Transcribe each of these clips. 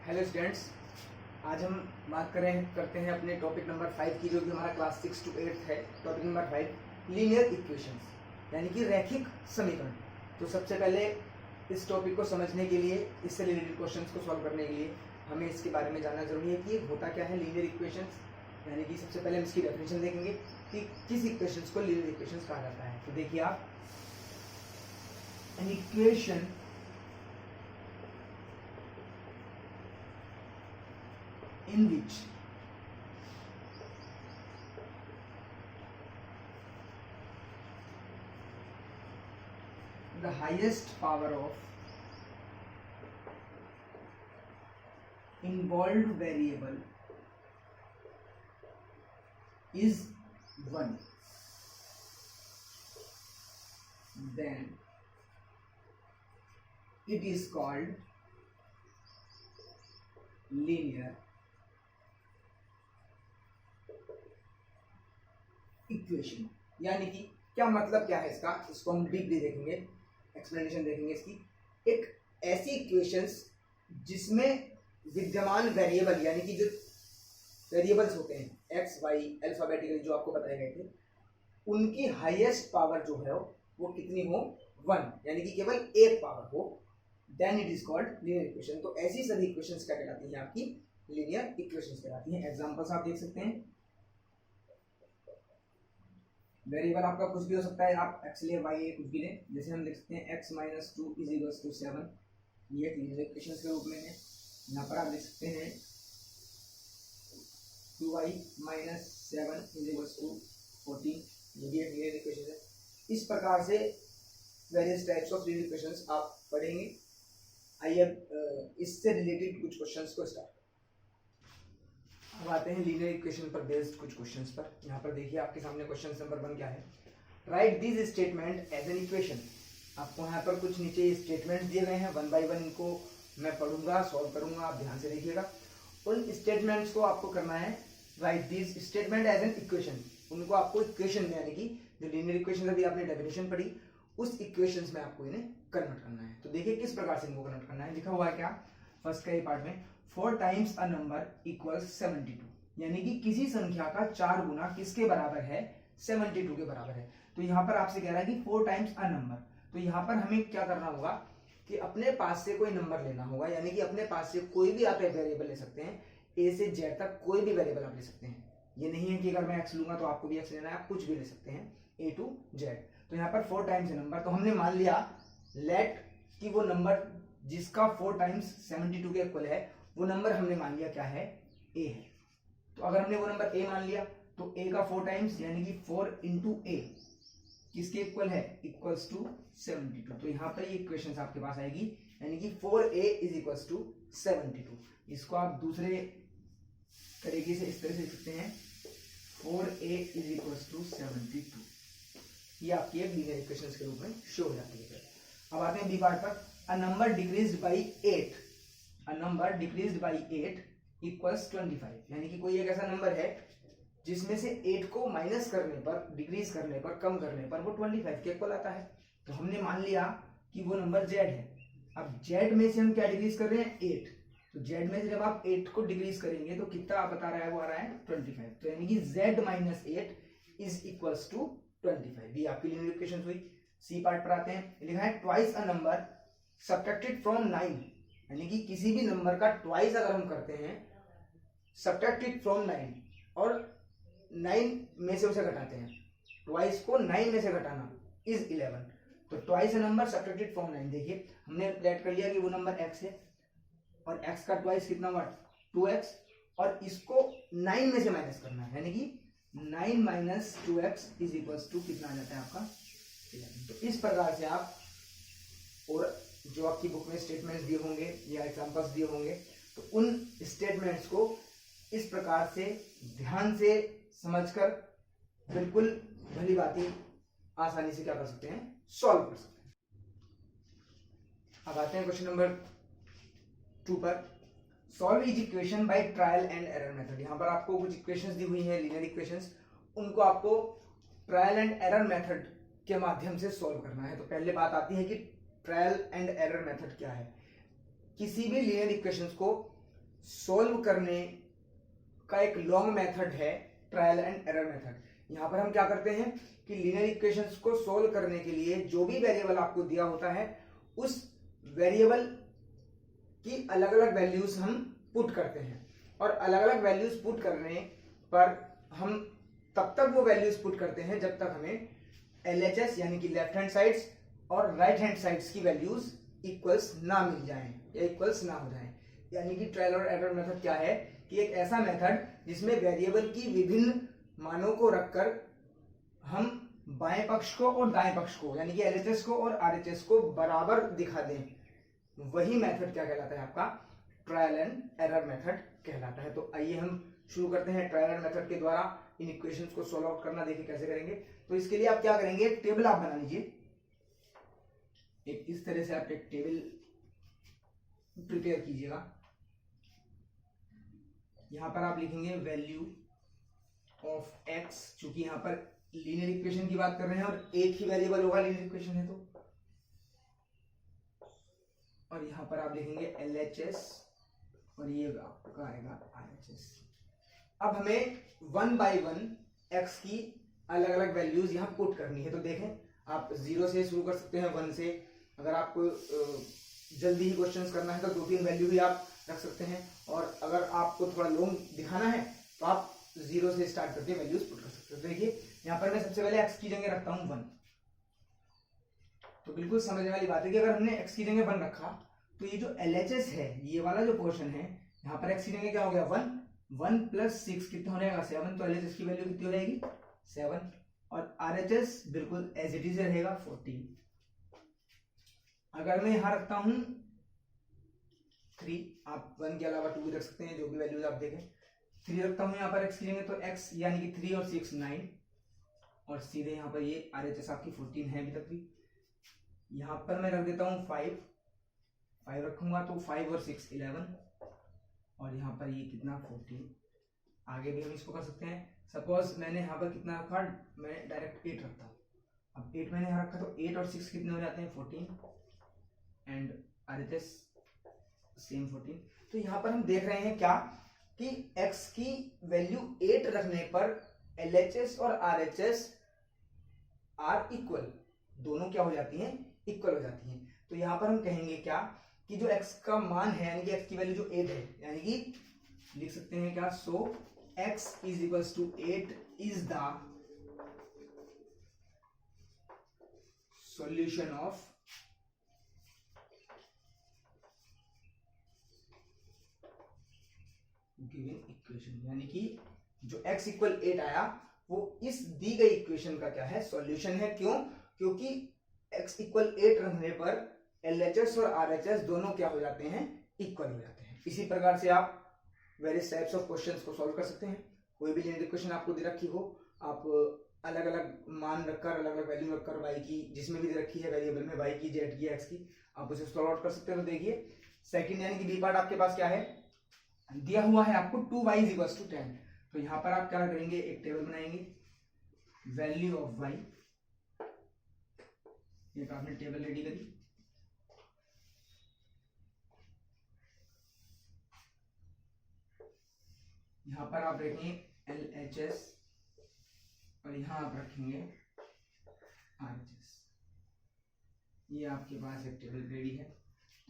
Hello students, आज हम बात करते हैं अपने टॉपिक नंबर 5 की, जो कि हमारा क्लास 6 to 8 है। टॉपिक नंबर 5 लीनियर इक्वेशंस, यानी कि रैखिक समीकरण। तो सबसे पहले इस टॉपिक को समझने के लिए, इससे रिलेटेड क्वेश्चंस को सॉल्व करने के लिए हमें इसके बारे में जानना जरूरी है कि होता क्या है लीनियर इक्वेशंस। यानी कि सबसे पहले हम इसकी डेफिनेशन देखेंगे कि किस इक्वेशंस को लीनियर इक्वेशंस कहा जाता है। तो देखिए आप, an equation in which the highest power of involved variable is 1, then it is called linear equation. यानी कि क्या मतलब क्या है इसका, इसको हम डीपली देखेंगे, एक्सप्लेनेशन देखेंगे इसकी। एक ऐसी इक्वेशंस जिसमें विद्यमान वेरिएबल, यानी कि जो वेरिएबल्स होते हैं एक्स वाई अल्फाबेटिकली जो आपको बताए गए थे, उनकी हाईएस्ट पावर जो है वो कितनी हो, 1, यानी कि केवल एक पावर हो, then it is called linear equation. तो ऐसी सभी इक्वेशंस क्या कहलाती हैं, आपकी लीनियर इक्वेशंस कहलाती हैं। एग्जांपल्स आप देख सकते हैं। वेरिएबल आपका कुछ भी हो सकता है, आप एक्स ले वाई ए कुछ भी लें। जैसे हम लिख सकते हैं x - 2 = 7, ये लीनियर इक्वेशन के रूप में है। यहाँ पर आप लिख सकते हैं 2y - 7 = 14, ये भी एक लीनियर इक्वेशन है। इस प्रकार से various types of linear equations आप पढ़ेंगे। आइए अब इससे रिलेटेड कुछ क्वेश्चंस को स्टार्ट। अब आते हैं लीनियर इक्वेशन पर बेस्ड कुछ क्वेश्चंस पर। यहाँ पर देखिए आपके सामने क्वेश्चन नंबर 1 क्या है, write this statement as an equation. आपको यहाँ पर कुछ नीचे स्टेटमेंट दिए गए हैं, 1 by 1 इनको मैं पढ़ूंगा, सॉल्व करूंगा, आप ध्यान से देखिएगा। उन स्टेटमेंट्स को आपको करना है write this statement as an equation. उनको आपको इक्वेशन में, यानी कि जो लीनियर इक्वेशन अभी आपने डेफिनेशन पढ़ी, उस इक्वेशंस में आपको इन्हें कन्वर्ट करना है। तो देखिए किस प्रकार से इनको कन्वर्ट करना है। लिखा हुआ है क्या, फर्स्ट का ये पार्ट में 4 times a number equals 72, यानी कि किसी संख्या का 4 गुना किसके बराबर है, 72 के बराबर है। तो यहाँ पर आपसे कह रहा है कि 4 times a number, तो यहाँ पर हमें क्या करना होगा कि अपने पास से कोई नंबर लेना होगा, यानी कि अपने पास से कोई भी आप वेरिएबल ले सकते हैं, ए से जेड तक कोई भी वेरिएबल आप ले सकते हैं। ये नहीं है कि अगर मैं एक्स लूंगा तो आपको भी एक्स लेना है, आप कुछ भी ले सकते हैं, ए टू जेड। तो यहाँ पर 4 times नंबर, तो हमने मान लिया लेट कि वो नंबर जिसका 4 times 72 के इक्वल है, वो नंबर हमने मान लिया क्या है, ए है। तो अगर हमने वो नंबर ए मान लिया तो ए का 4 times, यानी कि 4 into a किसके इक्वल है, इक्वल्स टू 72। तो यहाँ पर ये इक्वेशन आपके पास आएगी, यानी कि 4a = 72। इसको आप दूसरे तरीके से इस तरह से लिख सकते हैं, 4a = 72। ये आपकी एक लीनियर इक्वेशन के रूप में शो हो जाती है। अब आते हैं बी पार्ट पर। अ नंबर डिक्रीज्ड बाई 8 = 25, यानी कि कोई एक ऐसा नंबर है जिसमें से 8 को माइनस करने पर, डिक्रीज करने पर, कम करने पर वो 25 के इक्वल आता है। तो हमने मान लिया कि वो नंबर z है। अब z में से हम क्या डिक्रीज कर रहे हैं, 8। तो z में से जब आप 8 को डिक्रीज करेंगे तो कितना बता रहा है, वो आ रहा है 25। तो यानी कि z - 8 = 25। ये आपकी लीनियर इक्वेशन हुई। सी पार्ट पर आते हैं। लिखा है twice a number subtracted from 9, यानी कि किसी भी नंबर का ट्वाइस अगर हम करते हैं, सब्ट्रैक्टेड फ्रॉम 9, और 9 में से उसे घटाते हैं, ट्वाइस को 9 में से घटाना इज 11। तो twice a number subtracted from 9, देखिए हमने लेट कर लिया कि वो नंबर x है, और x का ट्वाइस कितना हुआ, 2x, और इसको 9 में से माइनस करना है, यानी कि 9 - 2x = कितना आ जाता है आपका, 11। तो इस प्रकार से आप, और जो आपकी बुक में स्टेटमेंट्स दिए होंगे या एग्जांपल्स दिए होंगे, तो उन स्टेटमेंट्स को इस प्रकार से ध्यान से समझकर बिल्कुल भली भांति आसानी से क्या कर सकते हैं, सॉल्व कर सकते हैं। अब आते हैं क्वेश्चन नंबर 2 पर। Solve etch equation by trial and error method. यहाँ पर आपको कुछ इक्वेशंस दी हुई हैं, लीनियर इक्वेशंस, उनको आपको ट्रायल एंड एरर मेथड के माध्यम से सॉल्व करना है। तो पहले बात आती है कि ट्रायल एंड एरर मेथड क्या है। किसी भी लीनियर इक्वेशंस को सॉल्व करने का एक लॉन्ग मेथड है ट्रायल एंड एरर मेथड। यहां पर हम क्या करते हैं कि लीनियर इक्वेशंस को सॉल्व करने के लिए जो भी वेरिएबल आपको दिया होता है उस वेरिएबल की अलग अलग वैल्यूज हम पुट करते हैं, और अलग अलग वैल्यूज पुट करने पर हम तब तक वो वैल्यूज पुट करते हैं जब तक हमें LHS यानी कि लेफ्ट हैंड साइड्स और राइट हैंड साइड्स की वैल्यूज इक्वल्स ना मिल जाएं या इक्वल्स ना हो जाएं। यानी कि ट्रायल और एरर मेथड क्या है कि एक ऐसा मेथड जिसमें वेरिएबल की विभिन्न मानों को रखकर हम बाएं पक्ष को और दाएं पक्ष को यानी कि LHS को और RHS को बराबर दिखा दें, वही मेथड क्या कहलाता है? आपका ट्रायल एंड एरर मेथड कहलाता है। तो आइए हम शुरू करते हैं ट्रायल एंड मेथड के द्वारा इन इक्वेशंस को सॉल्व आउट करना। देखिए कैसे करेंगे। तो इसके लिए आप क्या करेंगे, एक टेबल आप बना लीजिए। एक इस तरह से आप एक टेबल प्रिपेयर कीजिएगा। यहां पर आप लिखेंगे वैल्यू ऑफ x, चूंकि यहां पर लीनियर इक्वेशन की बात कर रहे हैं और एक ही वेरिएबल होगा लीनियर इक्वेशन है तो, और यहां पर आप लिखेंगे LHS और ये आपका आएगा RHS। अब हमें 1 बाय 1 x की अलग अलग वैल्यूज यहां पुट करनी है। तो देखें, आप 0 से शुरू कर सकते हैं, 1 से। अगर आपको जल्दी ही क्वेश्चंस करना है तो 2-3 वैल्यू भी आप रख सकते हैं, और अगर आपको थोड़ा लॉन्ग दिखाना है तो आप 0 से स्टार्ट करके वैल्यूज पुट कर सकते हैं। तो देखिए यहां पर मैं सबसे पहले x की जगह रखता हूं 1। तो बिल्कुल समझने वाली बात है कि अगर हमने x की जगह 1 रखा तो ये जो LHS है, ये वाला जो पोर्शन है, यहाँ पर x की जगह क्या हो गया 1, 1 प्लस 6 कितना हो जाएगा 7। तो LHS की वैल्यू कितनी हो जाएगी 7, और RHS बिल्कुल एज इट इज रहेगा 14। अगर मैं यहां रखता हूं 3, आप 1 के अलावा 2 भी रख सकते हैं, जो भी वैल्यूज आप देखें। 3 रखता हूं यहाँ पर x की जगह, तो x यानी कि 3 और 6 9, और सीधे यहाँ पर ये RHS आपकी 14 है अभी तक भी। यहाँ पर मैं रख देता हूँ 5 रखूंगा तो 5 और 6 11, और यहाँ पर ये कितना 14। आगे भी हम इसको कर सकते हैं। सपोज मैंने यहाँ पर कितना रखा, मैं डायरेक्ट 8 रखता हूँ। अब 8 मैंने यहाँ रखा तो 8 और 6 कितने हो जाते हैं 14, एंड RHS सेम 14। तो यहाँ पर हम देख रहे हैं क्या कि x की वैल्यू 8 रखने पर LHS और RHS आर इक्वल, दोनों क्या हो जाती हैं, इक्वल हो जाती हैं। तो यहाँ पर हम कहेंगे क्या कि जो x का मान है यानी कि x की वैल्यू जो 8 है, यानी कि लिख सकते हैं क्या, so x is equals to 8 is the solution of given equation. यानी कि जो x इक्वल 8 आया वो इस दी गई इक्वेशन का क्या है, सॉल्यूशन है। क्यों? क्योंकि x इक्वल 8 रखने पर LHS और RHS दोनों क्या हो जाते हैं, इक्वल हो जाते हैं। इसी प्रकार से आप वेरियस टाइप्स ऑफ क्वेश्चंस को सॉल्व कर सकते हैं। कोई भी लीनियर इक्वेशन आपको दे रखी हो, आप अलग अलग मान रखकर, अलग अलग वैल्यू रखकर, y की जिसमें भी दे रखी है वेरिएबल में, y की, z की, x की, आप उसे सॉल्व आउट कर सकते हैं। तो देखिए सेकंड यानी कि बी पार्ट आपके पास क्या है, दिया हुआ है आपको 2y इज इक्वल्स टू 10। तो यहां पर आप क्या करेंगे, एक टेबल बनाएंगे, वैल्यू ऑफ y, एक आपने टेबल रेडी करी। यहां पर आप रखेंगे LHS और यहां आप रखेंगे RHS। ये आपके पास एक टेबल रेडी है।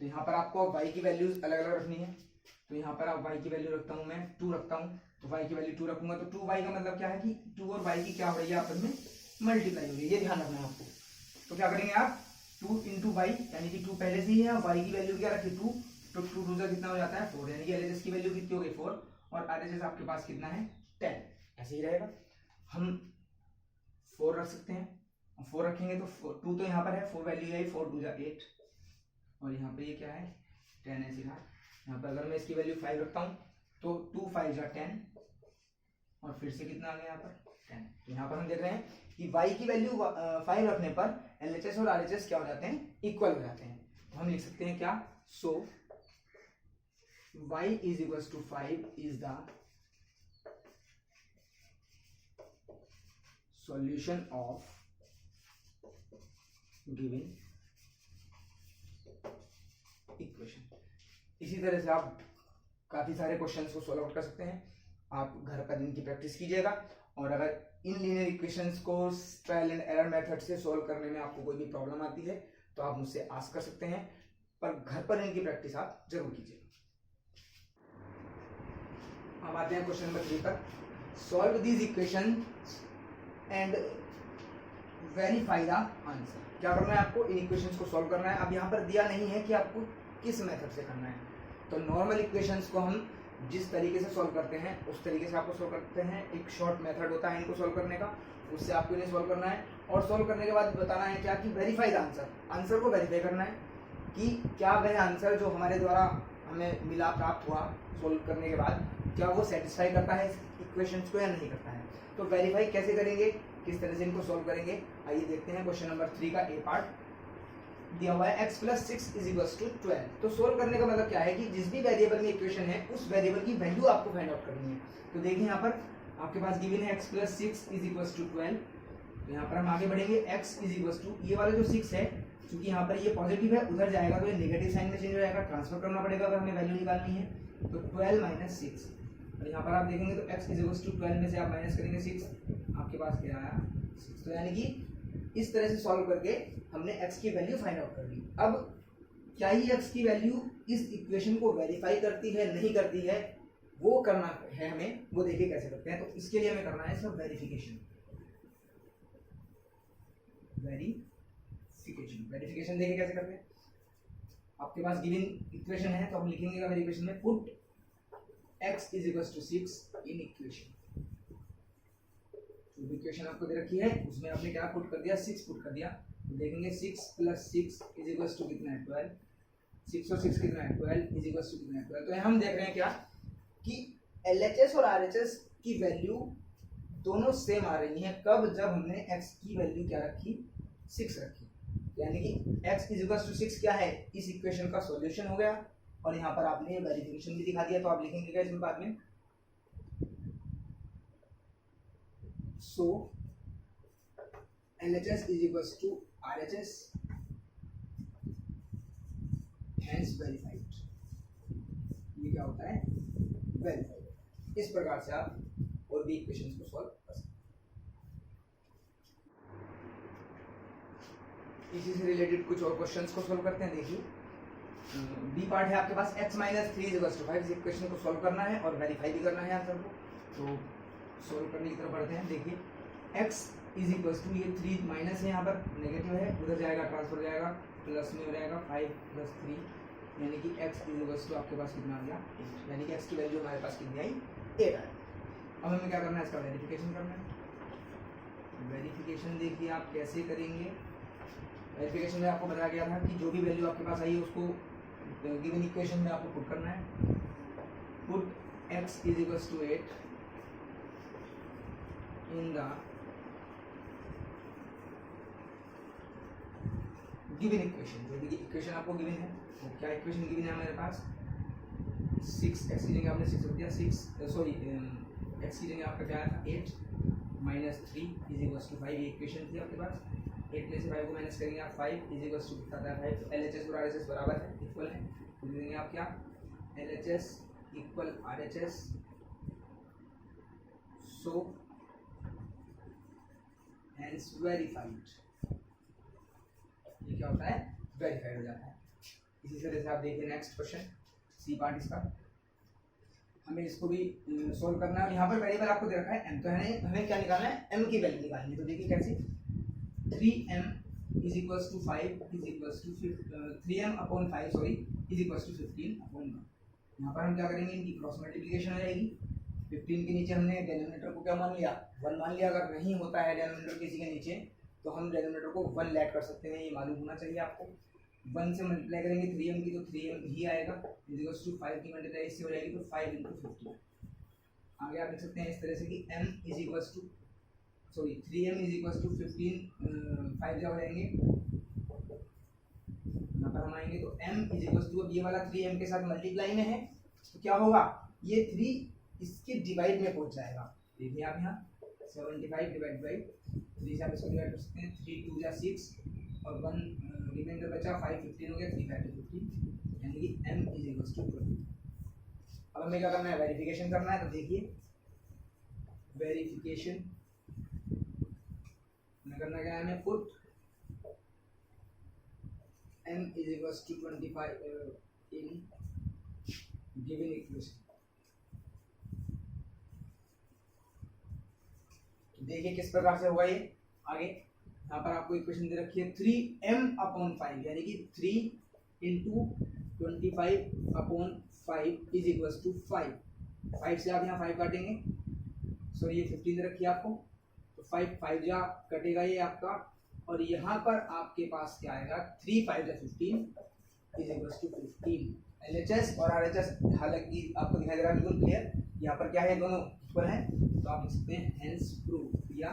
तो यहां पर आपको y की वैल्यूज अलग अलग रखनी है। तो यहाँ पर आप y की वैल्यू रखता हूं मैं 2 रखता हूं, तो y की वैल्यू 2 रखूंगा तो 2y का मतलब क्या है कि 2 और y की क्या हो रही है, आपस में मल्टीप्लाई हो रही है, ये ध्यान रखना है आपको। तो क्या करेंगे आप, 2 इंटू वाई, यानी कि 2 पहले से ही है, y की वैल्यू क्या रखी 2, तो 2 2 कितना हो जाता है 4, यानी कि LHS की वैल्यू कितनी हो गई 4, और RHS आपके पास कितना है 10, ऐसे ही रहेगा। हम 4 रख सकते हैं, 4 रखेंगे तो 2 तो यहाँ पर है, 4 वैल्यू है 4 2 8, और यहाँ पे ये क्या है 10 ऐसे रहा। यहाँ पर अगर मैं इसकी वैल्यू 5 रखता हूँ तो 2 5 जा 10, और फिर से कितना आ गया यहाँ पर 10। तो यहाँ पर हम देख रहे हैं कि y की वैल्यू 5 रखने पर LHS और RHS क्या हो जाते हैं, इक्वल हो जाते हैं। तो हम लिख सकते हैं क्या, so y is equals to 5 is the solution of given equation. इसी तरह से आप काफ़ी सारे क्वेश्चंस को सॉल्व आउट कर सकते हैं। आप घर पर इनकी प्रैक्टिस कीजिएगा, और अगर इन लीनियर इक्वेशंस को ट्रायल एंड एरर मेथड से सॉल्व करने में आपको कोई भी प्रॉब्लम आती है तो आप मुझसे आस्क कर सकते हैं, पर घर पर इनकी प्रैक्टिस आप जरूर कीजिए। अब आते हैं क्वेश्चन नंबर 3 पर। Solve these equation and verify the answer. क्या करना है आपको? इन इक्वेशंस को सॉल्व करना है। अब यहाँ पर दिया नहीं है कि आपको किस मेथड से करना है, तो नॉर्मल इक्वेशंस को हम जिस तरीके से सॉल्व करते हैं उस तरीके से आपको सॉल्व करते हैं। एक शॉर्ट मेथड होता है इनको सॉल्व करने का, उससे आपको इन्हें सॉल्व करना है, और सॉल्व करने के बाद बताना है क्या कि वेरीफाई द आंसर। आंसर को वेरीफाई करना है कि क्या वह आंसर जो हमारे द्वारा हमें मिला, प्राप्त हुआ सॉल्व करने के बाद, क्या वो सेटिस्फाई करता है इक्वेशंस को या नहीं करता है। तो वेरीफाई कैसे करेंगे, किस तरह से इनको सॉल्व करेंगे, आइए देखते हैं। क्वेश्चन नंबर 3 का ए पार्ट दिया हुआ है x + 6 = 12। तो सोल्व करने का मतलब क्या है कि जिस भी वेरिएबल में इक्वेशन है उस वेरिएबल की वैल्यू आपको फाइंड आउट करनी है। तो देखिए यहाँ पर आपके पास गिवन है x + 6 = 12। तो यहाँ पर हम आगे बढ़ेंगे। x = ये वाला जो 6 है, क्योंकि यहाँ पर ये पॉजिटिव है, उधर जाएगा तो ये नेगेटिव साइन में चेंज हो जाएगा, ट्रांसफर करना पड़ेगा अगर हमें वैल्यू निकालनी है। तो 12 - 6, और यहाँ पर आप देखेंगे तो x = 12 में से आप माइनस करेंगे 6, आपके पास क्या आया 6। तो यानी कि इस तरह से सॉल्व करके हमने x की वैल्यू फाइंड आउट कर ली। अब क्या ही x की वैल्यू इस इक्वेशन को वेरीफाई करती है नहीं करती है, वो करना है हमें, वो देखिए कैसे करते हैं। तो इसके लिए हमें करना है इसका वेरिफिकेशन। वेरिफिकेशन देखिए कैसे करते हैं। आपके पास गिवन इक्वेशन है तो हम लिखेंगे वेरिफिकेशन में पुट x = 6 इन इक्वेशन। जो इक्वेशन आपको दे रखी है उसमें आपने क्या पुट कर दिया, 6 पुट कर दिया। तो देखेंगे 6 + 6 = कितना है 12। 6 और 6 कितना है 12 = कितना है 12। तो हम देख रहे हैं क्या कि LHS और RHS की वैल्यू दोनों सेम आ रही हैं। कब? जब हमने x की वैल्यू क्या रखी, 6 रखी। यानी कि x = 6 क्या है, इस इक्वेशन का सॉल्यूशन हो गया। और यहाँ पर आपने वेरिफिकेशन भी दिखा दिया। तो आप लिखेंगे क्या इसमें बाद में, so LHS = RHS hence verified। ये क्या होता है, वेरीफाइड। इस प्रकार से आप और भी इक्वेशंस को सॉल्व कर सकते हैं। इसी से रिलेटेड कुछ और क्वेश्चंस को सॉल्व करते हैं। देखिए बी पार्ट है आपके पास x - 3 = 5। इस इक्वेशन को सॉल्व करना है और वेरीफाई भी करना है आंसर को। तो सॉल्व करने की तरफ बढ़ते हैं। देखिए x = ये 3 माइनस है, यहाँ पर नेगेटिव है, उधर जाएगा ट्रांसफर हो जाएगा, प्लस में हो जाएगा 5 + 3, यानी कि x = आपके पास कितना आ गया 8। यानी कि x की वैल्यू हमारे पास कितनी आई 8 आई। अब हमें क्या करना है, इसका वेरिफिकेशन करना है। वेरिफिकेशन देखिए आप कैसे करेंगे। वेरिफिकेशन में आपको बताया गया था कि जो भी वैल्यू आपके पास आई है उसको गिवन इक्वेशन में आपको पुट करना है। Put x = 8 in the given equation. जो भी इक्वेशन आपको गिवन है, वो क्या इक्वेशन गिवन है हमारे पास, 6 x की जगह आपने 6 रख दिया, x की जगह आपका क्या आया 8 - 3 = 5। ये इक्वेशन थी आपके पास। 8 में से 5 को माइनस करेंगे आप, 5 = कितना आता है 5। तो LHS और RHS बराबर है, इक्वल है। तो देंगे आप क्या, LHS = RHS, so hence verified। ये क्या होता है, वेरीफाइड हो जाता है। इसी तरह से आप देखिए नेक्स्ट क्वेश्चन सी पार्ट इसका, हमें इसको भी सॉल्व करना है। यहाँ पर वेरिएबल आपको दे रखा है m, तो हमें क्या निकालना है, m की वैल्यू निकालनी है। तो देखिए कैसे, 3m = 5 3m/5 = 15/1। यहाँ पर हम क्या करेंगे, इनकी क्रॉस मल्टीप्लिकेशन हो जाएगी। 15 के नीचे हमने डिनोमिनेटर को क्या मान लिया, 1 मान लिया। अगर नहीं होता है डिनोमिनेटर किसी के नीचे तो हम डिनोमिनेटर को 1 ऐड कर सकते हैं, ये मालूम होना चाहिए आपको। 1 से मल्टीप्लाई करेंगे 3m की, तो 3m ही आएगा, = 5 की मल्टीप्लाई इससे हो जाएगी, तो 5 × 15। आगे आप देख सकते हैं इस तरह से कि m = 3m = 15, 5 जब रहेंगे यहाँ पर हम आएंगे तो m = अब ये वाला 3m के साथ मल्टीप्लाई में है, तो क्या होगा, ये 3 इसके डिवाइड में पहुंच जाएगा। देखिए आप यहाँ 75 / 3 से आप इसको डिवाइड कर सकते हैं। 3 × 2 = 6 और 1 रिमाइंडर बचा, 5 15 हो गया, 3 × 5 = 15, यानी कि m = 20। अब हमें क्या करना है, वेरिफिकेशन करना है। तो देखिए वेरिफिकेशन में करना क्या है हमें, put m is equals to 25 in given equation। देखिए किस प्रकार से होगा ये आगे। यहाँ पर आपको इक्वेशन दे रखी है 3m/5 यानी कि 3 इंटू 25/5 इज इक्वल्स टू 5। 5 से आप यहाँ 5 काटेंगे, सॉरी ये 15 दे रखी है आपको, तो 5 जा कटेगा ये आपका, और यहाँ पर आपके पास क्या आएगा 3 5 जा 15 इज इक्वल्स टू 15। LHS और RHS हालांकि आपको दिखाई दे रहा है बिल्कुल क्लियर, यहाँ पर क्या है दोनों इक्वल हैं, तो आप लिख सकते हैं हेंस प्रूफ या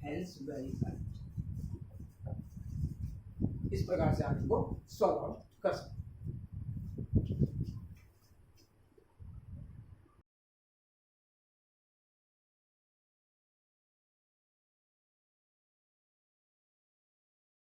हेंस वेरीफाइड। इस प्रकार से आप इसको सॉल्व आउट कर सकते हैं।